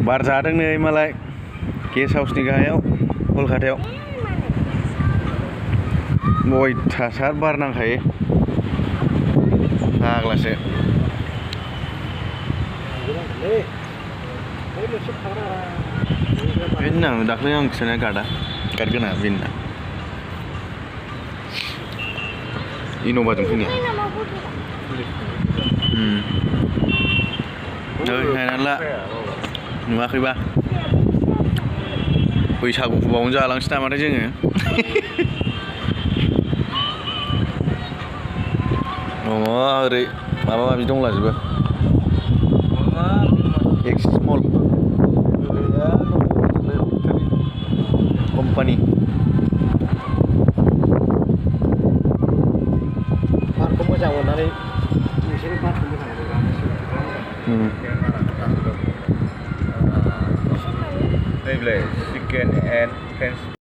बार जादों नै मालाय गेस्ट हाउसनि गाहायाव कलकातायाव अयथासार बार नांखायो फाग्लासो बेनो आं दाख्लै आं खिथानाय गार्ड गोनां बेनो इन'भाजों फैनाया नायनानै ला नुवाखैबा बैसागुखौ बावनो जालांसै नामाथाय जोङो दङ ओरै माबा माबि दंलाजोबो एक्सिस मल कम्पानि बारखौ मोजां मोननानै नोंसोरो बारखौ मोजां मोनो चिकेन एन्ड फ्रेन्स